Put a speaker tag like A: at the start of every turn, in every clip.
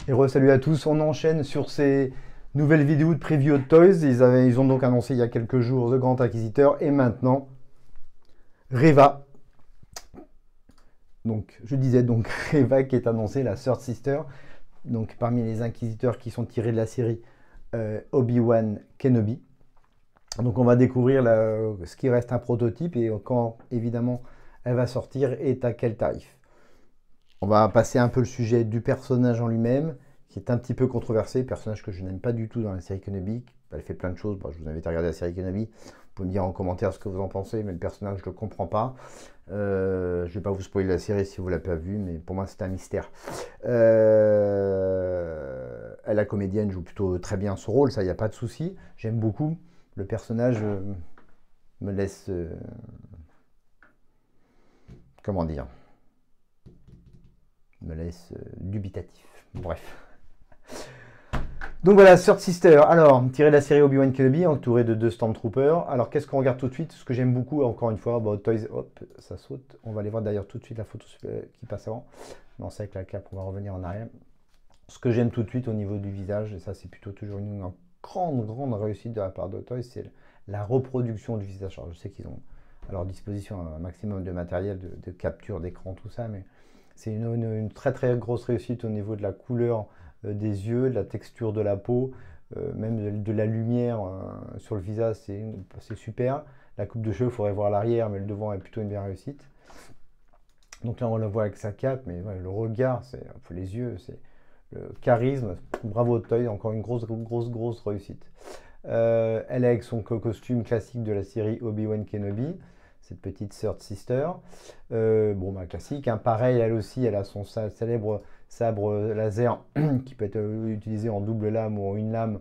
A: Et salut à tous, on enchaîne sur ces nouvelles vidéos de preview de Toys. Ils ont donc annoncé il y a quelques jours The Grand Inquisiteur et maintenant Reva. Donc je disais donc Reva qui est annoncé, la Third Sister. Donc parmi les inquisiteurs qui sont tirés de la série Obi-Wan Kenobi. Donc on va découvrir ce qui reste un prototype et quand évidemment elle va sortir et à quel tarif. On va passer un peu le sujet du personnage en lui-même, qui est un petit peu controversé, personnage que je n'aime pas du tout dans la série Kenobi. Elle fait plein de choses, bon, je vous invite à regarder la série Kenobi. Vous pouvez me dire en commentaire ce que vous en pensez, mais le personnage, je ne le comprends pas. Je ne vais pas vous spoiler la série si vous ne l'avez pas vue, mais pour moi, c'est un mystère. La comédienne joue plutôt très bien son rôle, ça, il n'y a pas de souci. J'aime beaucoup. Le personnage me laisse... comment dire, me laisse dubitatif. Bref. Donc voilà, Third Sister. Alors, tiré de la série Obi-Wan Kenobi, entouré de 2 Stormtroopers. Alors, qu'est-ce qu'on regarde tout de suite? Ce que j'aime beaucoup, encore une fois, bon, Toys, hop, ça saute. On va aller voir d'ailleurs tout de suite la photo qui passe avant. Non, c'est avec la cape, on va revenir en arrière. Ce que j'aime tout de suite au niveau du visage, et ça c'est plutôt toujours une grande réussite de la part de Toys, c'est la reproduction du visage. Alors, je sais qu'ils ont à leur disposition un maximum de matériel, de capture d'écran, tout ça, mais c'est une très grosse réussite au niveau de la couleur des yeux, de la texture de la peau, même de la lumière sur le visage, c'est super. La coupe de cheveux, il faudrait voir l'arrière, mais le devant est plutôt une bien réussite. Donc là, on le voit avec sa cape, mais ouais, le regard, les yeux, c'est le charisme. Bravo Toy, encore une grosse réussite. Elle est avec son costume classique de la série Obi-Wan Kenobi, cette petite Third Sister. Bon, bah, classique. Hein. Pareil, elle aussi, elle a son célèbre sabre laser qui peut être utilisé en double lame ou en une lame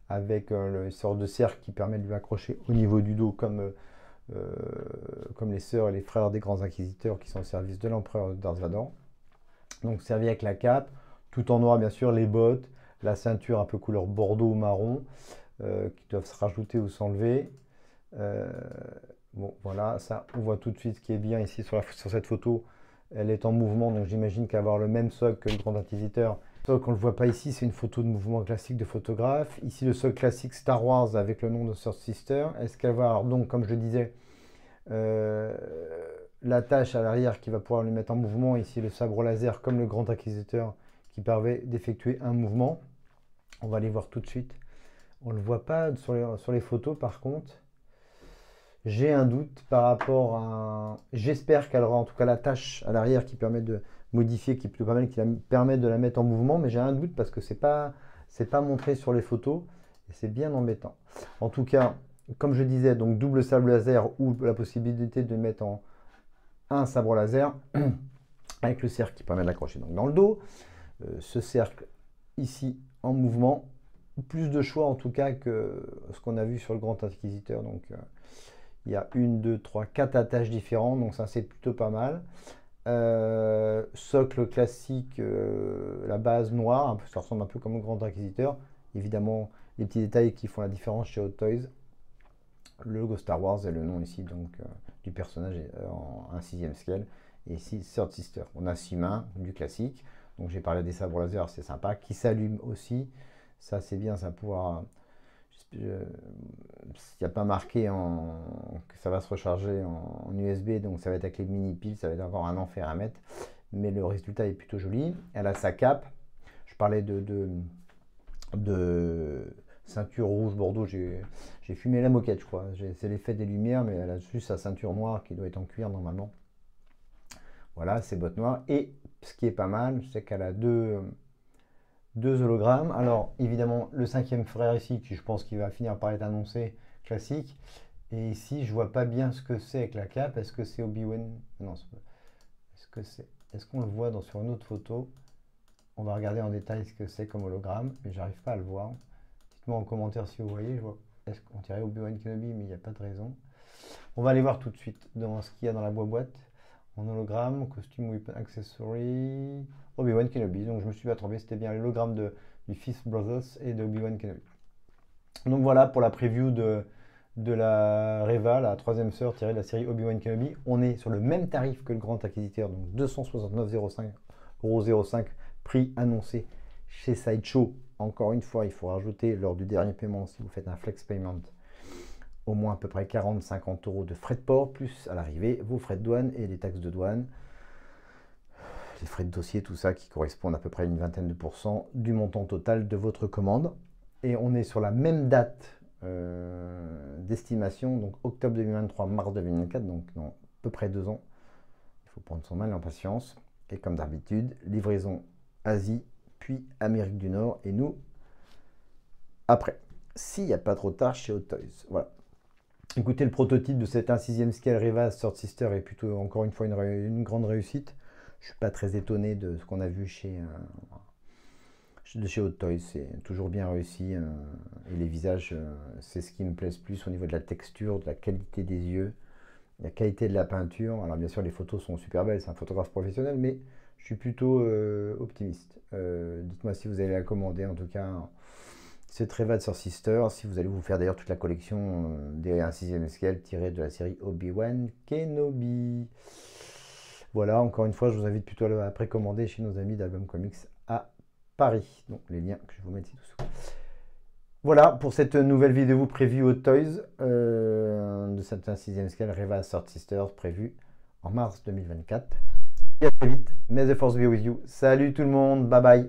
A: avec une sorte de cercle qui permet de lui accrocher au niveau du dos comme les sœurs et les frères des grands inquisiteurs qui sont au service de l'empereur Darth Vader. Donc servi avec la cape, tout en noir bien sûr, les bottes, la ceinture un peu couleur bordeaux ou marron qui doivent se rajouter ou s'enlever. Bon voilà, ça on voit tout de suite ce qui est bien ici sur cette photo. Elle est en mouvement, donc j'imagine qu'elle va avoir le même socle que le Grand Inquisiteur. Sauf qu'on ne le voit pas ici, c'est une photo de mouvement classique de photographe. Ici le socle classique Star Wars avec le nom de Third Sister. Est-ce qu'elle va avoir donc, comme je le disais, l'attache à l'arrière qui va pouvoir le mettre en mouvement. Ici le sabre laser comme le Grand Inquisiteur qui permet d'effectuer un mouvement. On va aller voir tout de suite. On ne le voit pas sur les photos par contre. J'ai un doute par rapport à... J'espère qu'elle aura en tout cas l'attache à l'arrière qui permet de modifier, qui est plutôt pas mal, qui permet de la mettre en mouvement, mais j'ai un doute parce que c'est pas montré sur les photos et c'est bien embêtant. En tout cas, comme je disais, donc double sabre laser ou la possibilité de mettre en un sabre laser avec le cercle qui permet de l'accrocher donc dans le dos. Ce cercle ici en mouvement, plus de choix en tout cas que ce qu'on a vu sur le Grand Inquisiteur. Donc il y a 1, 2, 3, 4 attaches différentes, donc ça c'est plutôt pas mal. Socle classique, la base noire, ça ressemble un peu comme au Grand Inquisiteur. Évidemment, les petits détails qui font la différence chez Hot Toys. Le logo Star Wars et le nom ici donc du personnage en un 6e scale. Et ici, Third Sister. On a 6 mains, du classique. Donc j'ai parlé des sabres laser, c'est sympa. Qui s'allume aussi. Ça c'est bien, ça pouvoir... Il n'y a pas marqué que ça va se recharger en USB, donc ça va être avec les mini piles, ça va être encore un enfer à mettre. Mais le résultat est plutôt joli. Elle a sa cape. Je parlais de ceinture rouge bordeaux, j'ai fumé la moquette je crois, c'est l'effet des lumières, mais elle a juste sa ceinture noire qui doit être en cuir normalement. Voilà, ses bottes noires, et ce qui est pas mal, c'est qu'elle a deux hologrammes. Alors évidemment le 5e frère ici, qui je pense qu'il va finir par être annoncé, classique, et ici je vois pas bien ce que c'est avec la cape. Est-ce que c'est Obi-Wan? Non, est-ce qu'on le voit sur une autre photo? On va regarder en détail ce que c'est comme hologramme, mais j'arrive pas à le voir. Dites-moi en commentaire si vous voyez. Je vois. Est-ce qu'on dirait Obi-Wan Kenobi, mais il n'y a pas de raison. On va aller voir tout de suite dans ce qu'il y a dans la boîte. En hologramme, costume, weapon, accessory, Obi-Wan Kenobi. Donc je me suis pas trompé, c'était bien l'hologramme du Fifth Brothers et de Obi-Wan Kenobi. Donc voilà pour la preview de la Reva, la 3e sœur tirée de la série Obi-Wan Kenobi. On est sur le même tarif que le Grand Inquisiteur, donc 269,05 €, prix annoncé chez Sideshow. Encore une fois, il faut rajouter lors du dernier paiement, si vous faites un flex payment, au moins à peu près 40-50 euros de frais de port, plus à l'arrivée vos frais de douane et les taxes de douane, les frais de dossier, tout ça qui correspondent à peu près à une vingtaine de pourcents du montant total de votre commande. Et on est sur la même date d'estimation, donc octobre 2023, mars 2024, donc dans à peu près 2 ans. Il faut prendre son mal en patience. Et comme d'habitude, livraison Asie, puis Amérique du Nord, et nous, après, s'il n'y a pas trop tard chez Hot Toys. Voilà. Écoutez, le prototype de cette 1/6e scale Reva Sword Sister est plutôt, encore une fois, une grande réussite. Je ne suis pas très étonné de ce qu'on a vu chez Hot Toys. C'est toujours bien réussi. Et les visages, c'est ce qui me plaît le plus au niveau de la texture, de la qualité des yeux, de la qualité de la peinture. Alors bien sûr, les photos sont super belles, c'est un photographe professionnel, mais je suis plutôt optimiste. Dites-moi si vous allez la commander, en tout cas. C'est Reva Sword Sister. Si vous allez vous faire d'ailleurs toute la collection des 1/6e scale tirée de la série Obi-Wan Kenobi. Voilà, encore une fois, je vous invite plutôt à précommander chez nos amis d'Album Comics à Paris. Donc les liens que je vous mets ici dessous. Voilà pour cette nouvelle vidéo prévue Hot Toys de cette 1/6e scale Reva Sword Sister prévue en mars 2024. Et à très vite. May the force be with you. Salut tout le monde. Bye bye.